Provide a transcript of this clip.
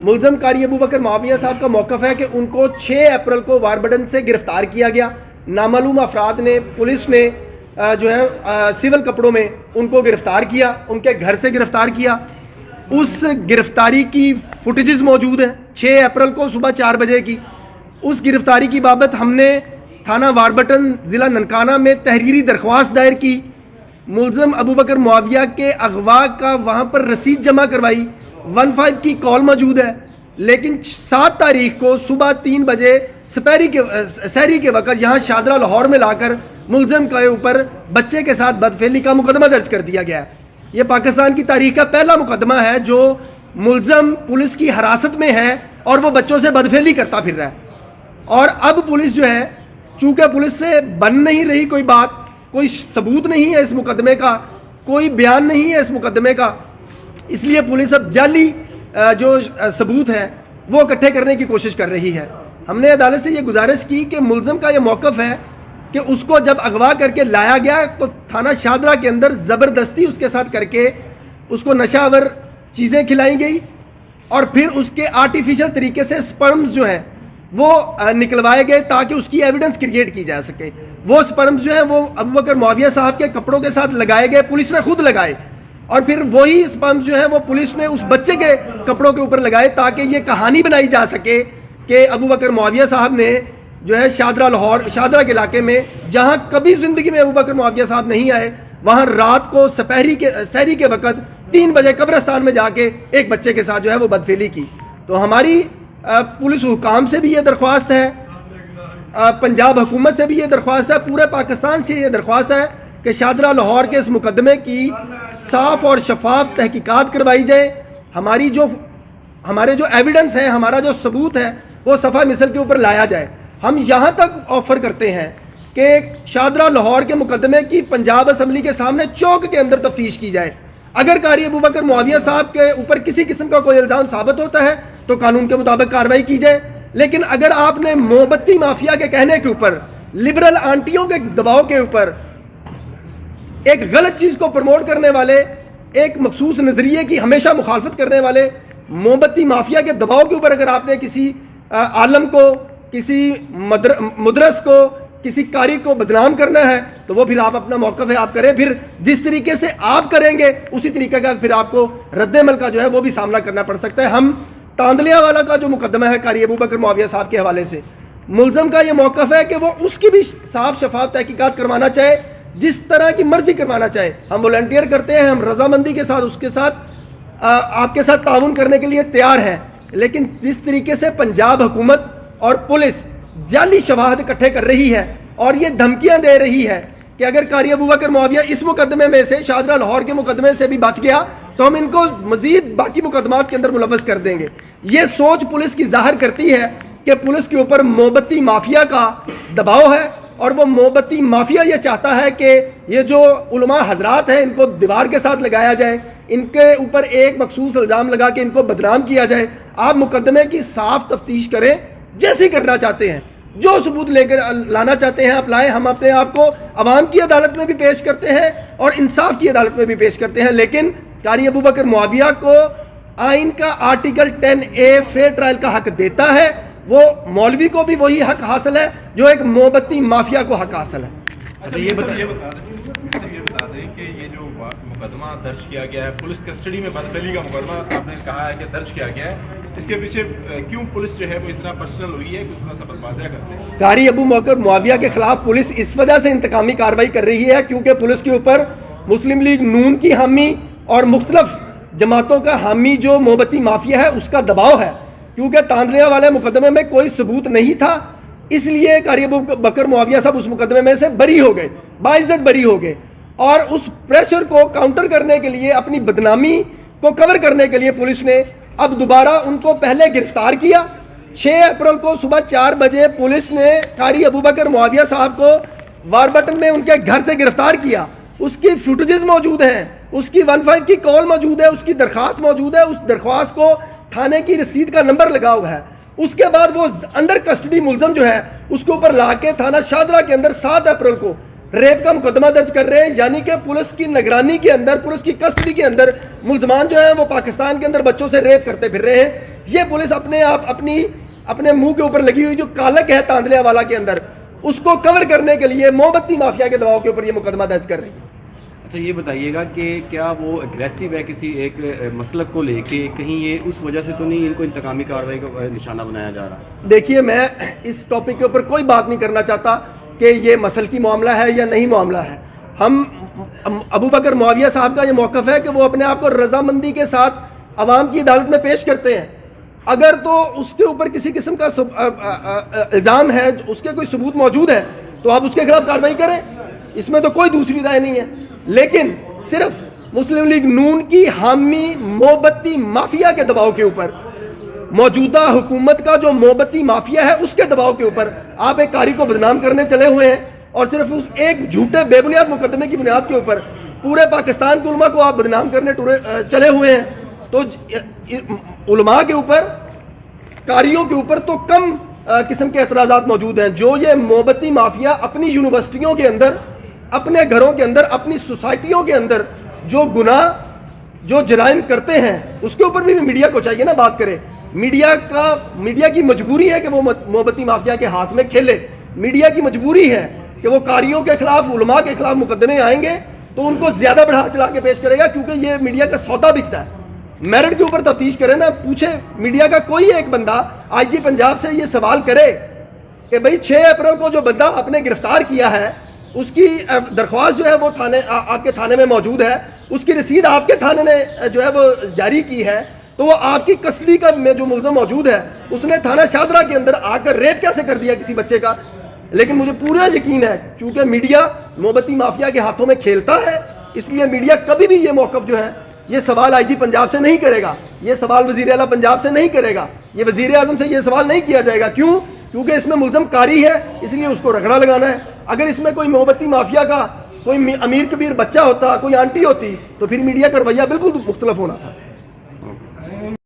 मुलजम कारी अबू बकर मुआविया साहब का मौक़िफ़ है कि उनको 6 अप्रैल को वारबटन से गिरफ्तार किया गया। नामालूम अफराद ने, पुलिस ने जो है सिविल कपड़ों में उनको गिरफ्तार किया, उनके घर से गिरफ्तार किया। उस गिरफ्तारी की फुटेजेस मौजूद हैं 6 अप्रैल को सुबह 4 बजे की। उस गिरफ्तारी की बाबत हमने थाना वारबटन ज़िला ननकाना में तहरीरी दरख्वास्त दायर की। मुलजम अबू बकर मुआविया के अगवा का वहाँ पर रसीद जमा करवाई। 15 की कॉल मौजूद है, लेकिन 7 तारीख को सुबह 3 बजे सहरी के वक़्त यहाँ शादरा लाहौर में लाकर मुलजम के ऊपर बच्चे के साथ बदफेली का मुकदमा दर्ज कर दिया गया है। ये पाकिस्तान की तारीख का पहला मुकदमा है जो मुलजम पुलिस की हिरासत में है और वो बच्चों से बदफेली करता फिर रहा है। और अब पुलिस जो है, चूँकि पुलिस से बन नहीं रही कोई बात, कोई सबूत नहीं है इस मुकदमे का, कोई बयान नहीं है इस मुकदमे का, इसलिए पुलिस अब जाली जो सबूत है वो इकट्ठे करने की कोशिश कर रही है। हमने अदालत से ये गुजारिश की कि मुलजम का ये मौक़िफ़ है कि उसको जब अगवा करके लाया गया तो थाना शादरा के अंदर ज़बरदस्ती उसके साथ करके उसको नशावर चीज़ें खिलाई गई और फिर उसके आर्टिफिशियल तरीके से स्पर्म्स जो हैं वो निकलवाए गए ताकि उसकी एविडेंस क्रिएट की जा सके। वो स्पर्म्स जो हैं वो अबू बकर मुआविया साहब के कपड़ों के साथ लगाए गए, पुलिस ने खुद लगाए, और फिर वही स्पर्म्स जो है वो पुलिस ने उस बच्चे के कपड़ों के ऊपर लगाए ताकि ये कहानी बनाई जा सके कि अबू बकर मुआविया साहब ने जो है शादरा के इलाके में, जहां कभी जिंदगी में अबू बकर मुआविया साहब नहीं आए, वहां रात को सहरी के वक़्त 3 बजे कब्रिस्तान में जाके एक बच्चे के साथ जो है वो बदफेली की। तो हमारी पुलिस हुकाम से भी ये दरख्वास्त है, पंजाब हुकूमत से भी ये दरख्वास्त है, पूरे पाकिस्तान से ये दरख्वास्त है कि शादरा लाहौर के इस मुकदमे की साफ और शफाफ तहकीकात करवाई जाए। हमारे जो एविडेंस है, हमारा जो सबूत है वो सफ़ा मिसल के ऊपर लाया जाए। हम यहाँ तक ऑफर करते हैं कि शादरा लाहौर के मुकदमे की पंजाब असम्बली के सामने चौक के अंदर तफ्तीश की जाए। अगर कारी अबू बकर मुआविया साहब के ऊपर किसी किस्म का कोई इल्ज़ाम साबित होता है तो कानून के मुताबिक कार्रवाई की जाए। लेकिन अगर आपने मोमबत्ती माफिया के कहने के ऊपर, लिबरल आंटियों के दबाव के ऊपर, एक गलत चीज़ को प्रमोट करने वाले, एक मखसूस नज़रिए की हमेशा मुखालफत करने वाले मोमबत्ती माफिया के दबाव के ऊपर अगर आपने किसी आलम को, किसी मुदरस को, किसी कारी को बदनाम करना है तो वो फिर आप अपना मौक़िफ़ है आप करें। फिर जिस तरीके से आप करेंगे उसी तरीके का फिर आपको रद्द-ए-अमल का जो है वो भी सामना करना पड़ सकता है। हम तांदलिया वाला का जो मुकदमा है कारी अबू बकर मुआविया साहब के हवाले से, मुलजम का ये मौक़िफ़ है कि वो उसकी भी साफ शफाफ तहकीकात करवाना चाहे, जिस तरह की मर्जी करवाना चाहे। हम वॉलंटियर करते हैं, हम रजामंदी के साथ उसके साथ आपके साथ ताउन करने के लिए तैयार हैं। लेकिन जिस तरीके से पंजाब हुकूमत और पुलिस जाली शवाहद इकट्ठे कर रही है और ये धमकियां दे रही है कि अगर कारी अबू बकर मुआविया इस मुकदमे में से, शादरा लाहौर के मुकदमे से भी बच गया तो हम इनको मजीद बाकी मुकदमात के अंदर मुलव्वस कर देंगे, ये सोच पुलिस की जाहिर करती है कि पुलिस के ऊपर मोमबत्ती माफिया का दबाव है। और वो मोमबत्ती माफिया ये चाहता है कि ये जो उलमा हजरात हैं इनको दीवार के साथ लगाया जाए, इनके ऊपर एक मखसूस इल्ज़ाम लगा के इनको बदनाम किया जाए। आप मुकदमे की साफ तफ्तीश करें, जैसे करना चाहते हैं, जो सबूत लेकर लाना चाहते हैं आप लाएं। हम अपने आप को अवाम की अदालत में भी पेश करते हैं और इंसाफ की अदालत में भी पेश करते हैं। लेकिन कारी अबू बकर मुआविया को आइन का आर्टिकल 10A फेयर ट्रायल का हक देता है, वो मौलवी को भी वही हक हासिल है जो एक मोमबत्ती माफिया को हक हासिल है। अच्छा, ये बता दें कि ये जो मुकदमा दर्ज किया गया है, पुलिस कस्टडी में बदफेली का मुकदमा आपने कहा है कि दर्ज किया गया है, इसके पीछे क्यों पुलिस जो है वो इतना पर्सनल हुई है, थोड़ा सा बदमाशियां करते हैं? कारी अबू बकर मुआविया के खिलाफ पुलिस इस वजह से इंतकामी कार्रवाई कर रही है क्योंकि पुलिस के ऊपर मुस्लिम लीग नून की हामी और मुख्तलिफ जमातों का हामी जो मोमबत्ती माफिया है उसका दबाव है। क्योंकि तांदलिया वाले मुकदमे में कोई सबूत नहीं था, इसलिए कारी अबू बकर मुआविया साहब उस मुकदमे में से बरी हो गए, बाइज्जत बरी हो गए। और उस प्रेशर को काउंटर करने के लिए, अपनी बदनामी को कवर करने के लिए पुलिस ने अब दोबारा उनको पहले गिरफ्तार किया। 6 अप्रैल को सुबह 4 बजे पुलिस ने कारी अबू बकर मुआविया साहब को वारबटन में उनके घर से गिरफ्तार किया। उसकी फुटेजेस मौजूद हैं, उसकी 15 की कॉल मौजूद है, उसकी दरख्वास्त मौजूद है, उस दरख्वास्त को थाने की रसीद का नंबर लगा हुआ है। उसके बाद वो अंडर कस्टडी मुलजम जो है उसके ऊपर लाके थाना शादरा के अंदर 7 अप्रैल को रेप का मुकदमा दर्ज कर रहे हैं। यानी कि पुलिस की निगरानी के अंदर, पुलिस की कस्टडी के अंदर मुलजमान जो है वो पाकिस्तान के अंदर बच्चों से रेप करते फिर रहे हैं। یہ پولیس اپنے آپ اپنے منہ کے اوپر لگی ہوئی جو کالک ہے تاندلیا والا کے اندر اس کو کور کرنے کے لیے موم بتی مافیا کے دباؤ کے اوپر یہ مقدمہ درج کر رہی ہے. اچھا یہ بتائیے گا کہ کیا وہ اگریسو ہے کسی ایک مسلک کو لے کے, کہیں یہ اس وجہ سے تو نہیں ان کو انتقامی کارروائی کا نشانہ بنایا جا رہا؟ دیکھیے میں اس ٹاپک کے اوپر کوئی بات نہیں کرنا چاہتا کہ یہ مسلکی معاملہ ہے یا نہیں معاملہ ہے. ہم ابو بکر معاویہ صاحب کا یہ موقف ہے کہ وہ اپنے آپ کو رضامندی کے ساتھ عوام کی عدالت میں پیش کرتے ہیں. اگر تو اس کے اوپر کسی قسم کا الزام ہے, اس کے کوئی ثبوت موجود ہے, تو آپ اس کے خلاف کارروائی کریں, اس میں تو کوئی دوسری رائے نہیں ہے. لیکن صرف مسلم لیگ نون کی حامی موبتی مافیا کے دباؤ کے اوپر, موجودہ حکومت کا جو موبتی مافیا ہے اس کے دباؤ کے اوپر آپ ایک قاری کو بدنام کرنے چلے ہوئے ہیں, اور صرف اس ایک جھوٹے بے بنیاد مقدمے کی بنیاد کے اوپر پورے پاکستان کے علماء کو آپ بدنام کرنے چلے ہوئے ہیں. تو علماء کے اوپر, قاریوں کے اوپر تو کم قسم کے اعتراضات موجود ہیں. جو یہ موبتی مافیا اپنی یونیورسٹیوں کے اندر, اپنے گھروں کے اندر, اپنی سوسائٹیوں کے اندر جو گناہ, جو جرائم کرتے ہیں, اس کے اوپر بھی میڈیا کو چاہیے نا بات کرے. میڈیا کی مجبوری ہے کہ وہ موبتی مافیا کے ہاتھ میں کھیلے. میڈیا کی مجبوری ہے کہ وہ قاریوں کے خلاف, علماء کے خلاف مقدمے آئیں گے تو ان کو زیادہ بڑھا چلا کے پیش کرے گا, کیونکہ یہ میڈیا کا سودا بکتا ہے. میرٹ کے اوپر تفتیش کرے نا, پوچھے میڈیا کا کوئی ایک بندہ آئی جی پنجاب سے یہ سوال کرے کہ بھئی 6 اپریل کو جو بندہ آپ نے گرفتار کیا ہے اس کی درخواست جو ہے وہ آپ کے تھانے میں موجود ہے, اس کی رسید آپ کے تھانے نے جو ہے وہ جاری کی ہے, تو وہ آپ کی کسٹڈی کا میں جو ملزم موجود ہے اس نے تھانہ شادرہ کے اندر آ کر ریپ کیسے کر دیا کسی بچے کا. لیکن مجھے پورا یقین ہے چونکہ میڈیا موبتی مافیا کے ہاتھوں میں کھیلتا ہے, اس لیے میڈیا کبھی بھی یہ موقف جو ہے, یہ سوال آئی جی پنجاب سے نہیں کرے گا, یہ سوال وزیر اعلیٰ پنجاب سے نہیں کرے گا, یہ وزیر اعظم سے یہ سوال نہیں کیا جائے گا. کیوں؟ کیونکہ اس میں ملزم قاری ہے, اس لیے اس کو رگڑا لگانا ہے. اگر اس میں کوئی موبتی مافیا کا کوئی امیر کبیر بچہ ہوتا, کوئی آنٹی ہوتی, تو پھر میڈیا کا رویہ بالکل مختلف ہونا تھا.